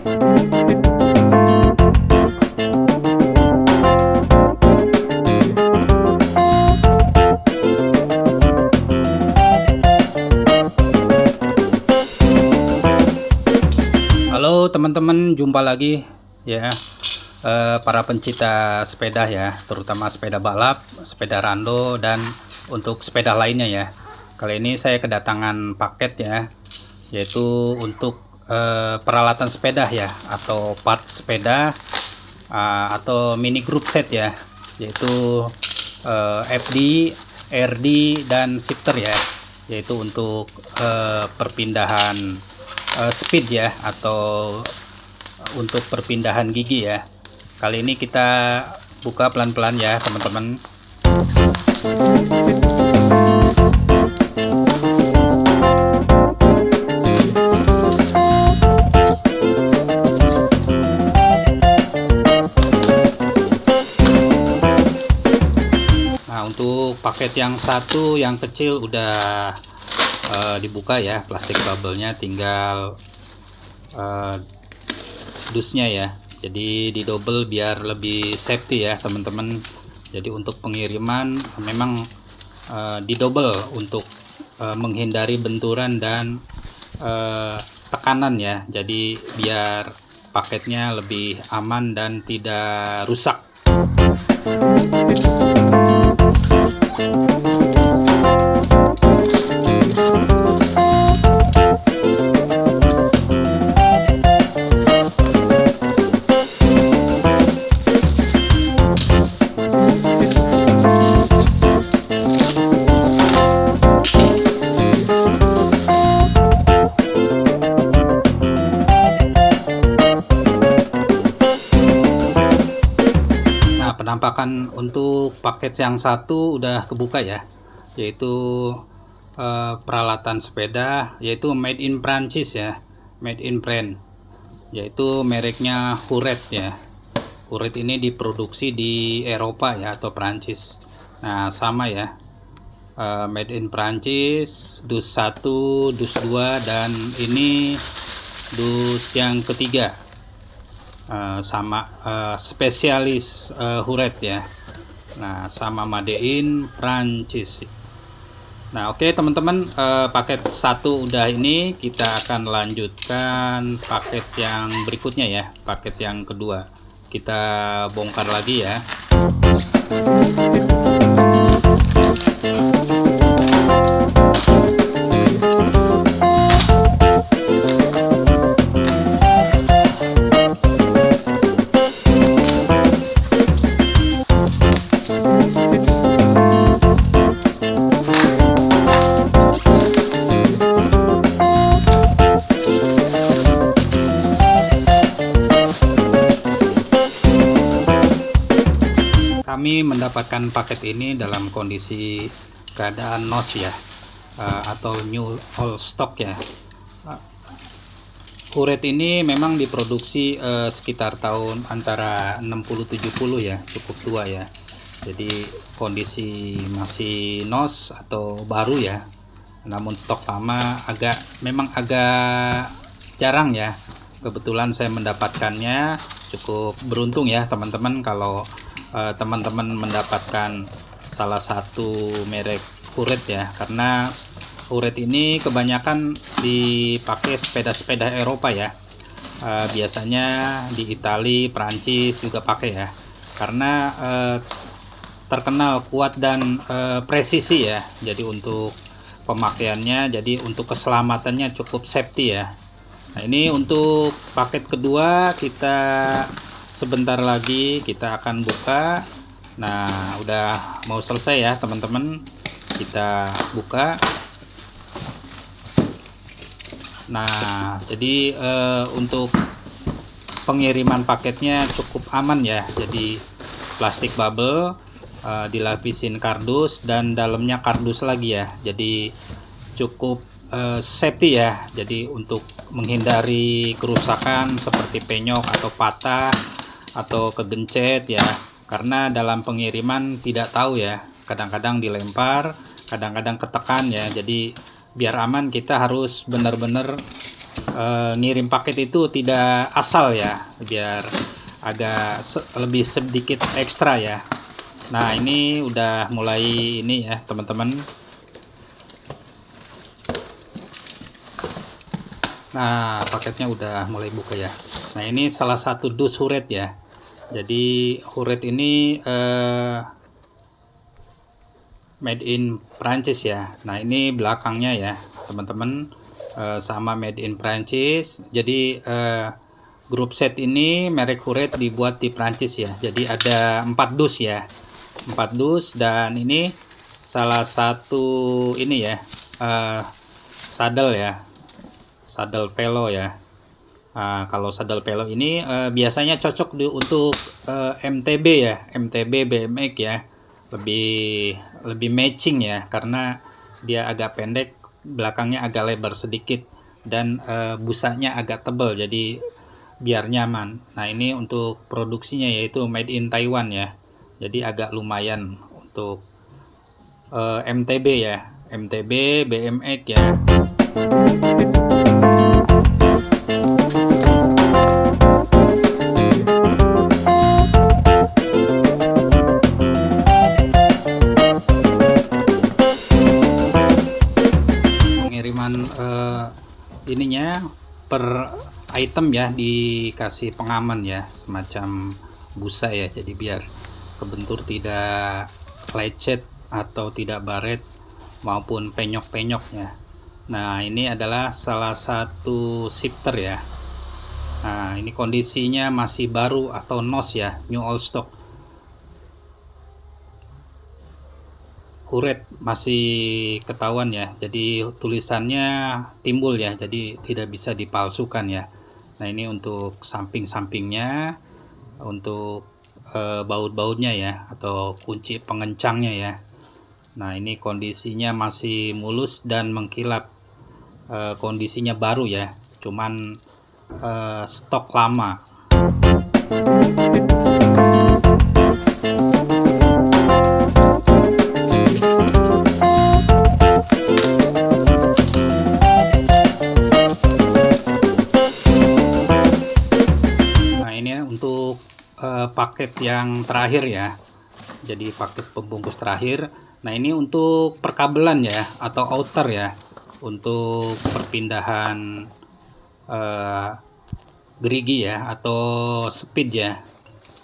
Halo teman-teman, jumpa lagi ya, para pencinta sepeda ya, terutama sepeda balap, sepeda rando, dan untuk sepeda lainnya ya. Kali ini saya kedatangan paket ya, yaitu untuk peralatan sepeda ya, atau part sepeda, atau mini group set ya, yaitu FD, RD, dan shifter ya, yaitu untuk perpindahan speed ya, atau untuk perpindahan gigi ya. Kali ini kita buka pelan-pelan ya teman-teman. Nah, untuk paket yang satu yang kecil udah dibuka ya, plastik bubble-nya, tinggal dusnya ya. Jadi di double biar lebih safety ya teman-teman. Jadi untuk pengiriman memang di double untuk menghindari benturan dan tekanan ya. Jadi biar paketnya lebih aman dan tidak rusak. Penampakan untuk paket yang satu udah kebuka ya, yaitu peralatan sepeda, yaitu made in Prancis ya, made in France, yaitu mereknya Huret ya. Huret ini diproduksi di Eropa ya, atau Prancis. Nah sama ya, made in Prancis, dus 1, dus 2, dan ini dus yang ketiga. Sama spesialis Huret ya. Nah sama made in Prancis. Nah oke teman-teman, paket satu udah ini, kita akan lanjutkan paket yang berikutnya ya, paket yang kedua. Kita bongkar lagi ya. Kami mendapatkan paket ini dalam kondisi keadaan NOS ya, atau new all stock ya. Huret ini memang diproduksi sekitar tahun antara 60-70 ya, cukup tua ya. Jadi kondisi masih NOS atau baru ya. Namun stok lama memang agak jarang ya. Kebetulan saya mendapatkannya, cukup beruntung ya teman-teman kalau teman-teman mendapatkan salah satu merek Huret ya, karena Huret ini kebanyakan dipakai sepeda-sepeda Eropa ya. Biasanya di Italia, Prancis juga pakai ya, karena terkenal kuat dan presisi ya. Jadi untuk pemakaiannya, jadi untuk keselamatannya cukup safety ya. Nah ini untuk paket kedua, kita sebentar lagi kita akan buka. Nah udah mau selesai ya teman-teman, kita buka. Nah jadi untuk pengiriman paketnya cukup aman ya. Jadi plastik bubble, dilapisin kardus, dan dalamnya kardus lagi ya. Jadi cukup safety ya. Jadi untuk menghindari kerusakan seperti penyok atau patah atau kegencet ya, karena dalam pengiriman tidak tahu ya, kadang-kadang dilempar, kadang-kadang ketekan ya. Jadi biar aman kita harus benar-benar ngirim paket itu tidak asal ya, biar agak lebih sedikit ekstra ya. Nah ini udah mulai ini ya teman-teman. Nah paketnya udah mulai buka ya. Nah ini salah satu dus Huret ya. Jadi Huret ini made in Prancis ya. Nah ini belakangnya ya teman-teman, sama made in Prancis. Jadi grup set ini merek Huret dibuat di Prancis ya. Jadi ada 4 dus ya, 4 dus. Dan ini salah satu ini ya, saddle ya, saddle velo ya. Kalau saddle velo ini biasanya cocok untuk MTB ya, MTB BMX ya, lebih matching ya, karena dia agak pendek, belakangnya agak lebar sedikit, dan busanya agak tebal, jadi biar nyaman. Nah ini untuk produksinya yaitu made in Taiwan ya, jadi agak lumayan untuk MTB ya, MTB BMX ya. Pengiriman ininya per item ya, dikasih pengaman ya, semacam busa ya, jadi biar kebentur tidak lecet atau tidak baret maupun penyok-penyok ya. Nah ini adalah salah satu shifter ya. Nah ini kondisinya masih baru atau NOS ya, new old stock. Huret masih ketahuan ya, jadi tulisannya timbul ya, jadi tidak bisa dipalsukan ya. Nah ini untuk samping-sampingnya, untuk baut-bautnya ya, atau kunci pengencangnya ya. Nah ini kondisinya masih mulus dan mengkilap, kondisinya baru ya, cuman stok lama. Untuk paket yang terakhir ya, jadi paket pembungkus terakhir. Nah ini untuk perkabelan ya, atau outer ya, untuk perpindahan gerigi ya, atau speed ya,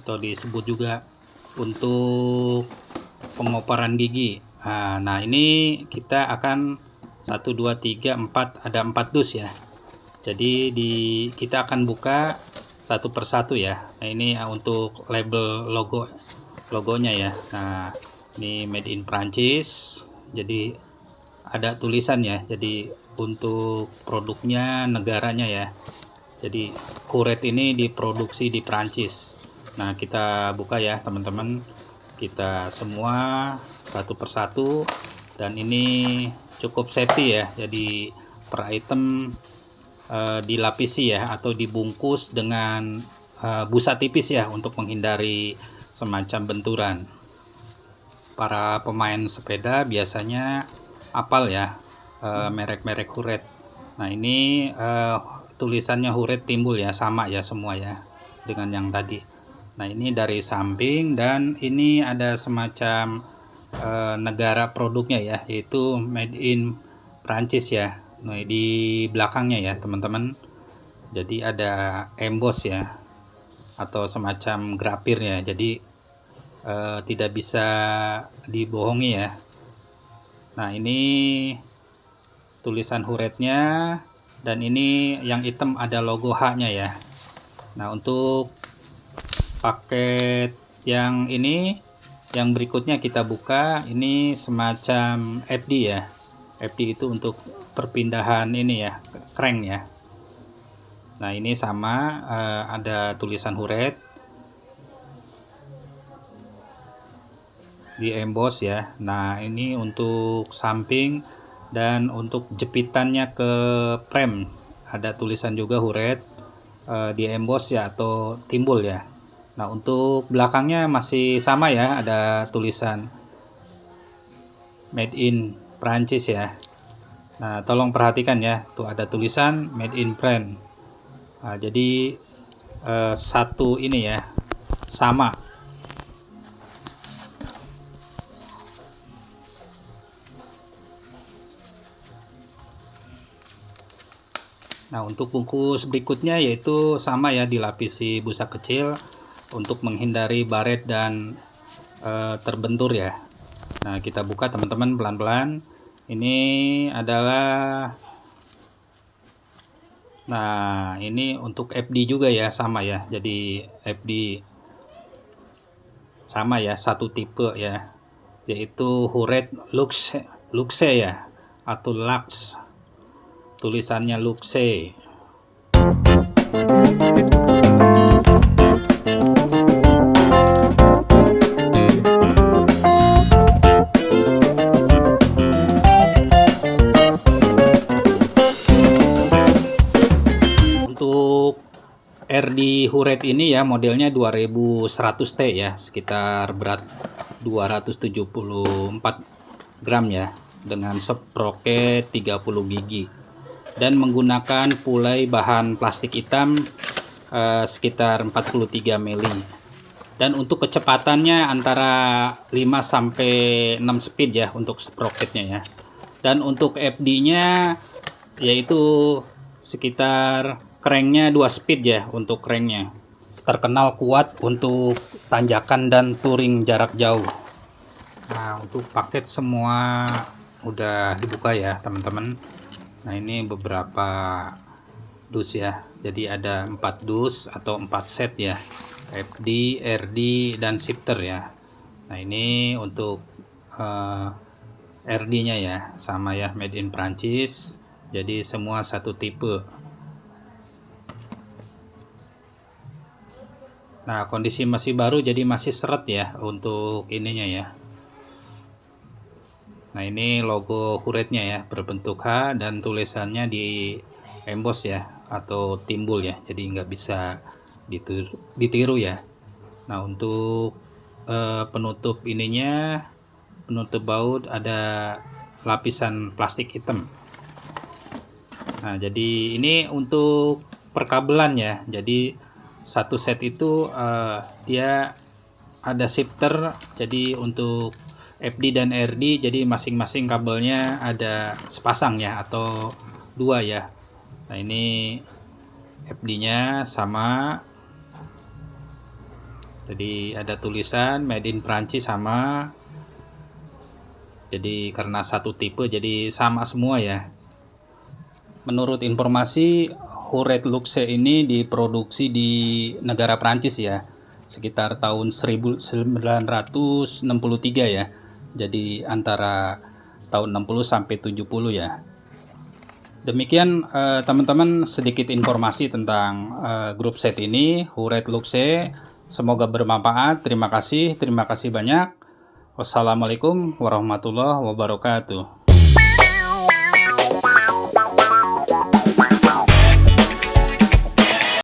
atau disebut juga untuk pengoparan gigi. Nah ini kita akan 1 2 3 4, ada 4 dus ya, jadi kita akan buka satu persatu ya. Nah ini untuk label logonya ya. Nah ini made in Prancis, jadi ada tulisan ya, jadi untuk produknya, negaranya ya. Jadi Huret ini diproduksi di Prancis. Nah kita buka ya teman-teman, kita semua satu persatu. Dan ini cukup safety ya, jadi per item dilapisi ya, atau dibungkus dengan busa tipis ya, untuk menghindari semacam benturan. Para pemain sepeda biasanya apal ya merek-merek Huret. Nah ini tulisannya Huret timbul ya, sama ya semua ya dengan yang tadi. Nah ini dari samping, dan ini ada semacam negara produknya ya, yaitu made in Prancis ya. Nah di belakangnya ya teman-teman, jadi ada emboss ya, atau semacam grafir ya, jadi tidak bisa dibohongi ya. Nah ini tulisan Huretnya, dan ini yang hitam ada logo H-nya ya. Nah untuk paket yang ini, yang berikutnya kita buka, ini semacam FD ya. FD itu untuk perpindahan ini ya, crank ya. Nah ini sama, ada tulisan Huret di emboss ya. Nah ini untuk samping, dan untuk jepitannya ke frame ada tulisan juga Huret di emboss ya, atau timbul ya. Nah untuk belakangnya masih sama ya, ada tulisan made in Prancis ya. Nah, tolong perhatikan ya, tuh ada tulisan made in France. Nah, jadi satu ini ya, sama. Nah, untuk bungkus berikutnya yaitu sama ya, dilapisi busa kecil untuk menghindari baret dan terbentur ya. Nah, kita buka teman-teman pelan-pelan. Ini adalah, nah ini untuk FD juga ya, sama ya. Jadi FD sama ya, satu tipe ya, yaitu Huret Luxe ya, atau Lux. Tulisannya Luxe. Untuk RD Huret ini ya, modelnya 2100T ya, sekitar berat 274 gram ya, dengan sprocket 30 gigi dan menggunakan pulai bahan plastik hitam sekitar 43 mili. Dan untuk kecepatannya antara 5 sampai 6 speed ya untuk sprocketnya ya. Dan untuk FD-nya yaitu sekitar cranknya 2 speed ya untuk cranknya. Terkenal kuat untuk tanjakan dan touring jarak jauh. Nah, untuk paket semua udah dibuka ya teman-teman. Nah, ini beberapa dus ya. Jadi ada 4 dus atau 4 set ya. FD, RD, dan shifter ya. Nah, ini untuk RD-nya ya, sama ya, made in Prancis. Jadi semua satu tipe. Nah, kondisi masih baru, jadi masih seret ya untuk ininya ya. Nah, ini logo Huretnya ya, berbentuk H dan tulisannya di emboss ya, atau timbul ya, jadi nggak bisa ditiru ya. Nah, untuk penutup ininya, penutup baut ada lapisan plastik hitam. Nah, jadi ini untuk perkabelan ya. Jadi satu set itu dia ada shifter. Jadi untuk FD dan RD, jadi masing-masing kabelnya ada sepasang ya, atau dua ya. Nah, ini FD-nya sama. Jadi ada tulisan made in Prancis sama. Jadi karena satu tipe jadi sama semua ya. Menurut informasi, Huret Luxe ini diproduksi di negara Prancis ya, sekitar tahun 1963 ya. Jadi antara tahun 60 sampai 70 ya. Demikian teman-teman, sedikit informasi tentang grup set ini, Huret Luxe. Semoga bermanfaat. Terima kasih banyak. Wassalamualaikum warahmatullahi wabarakatuh.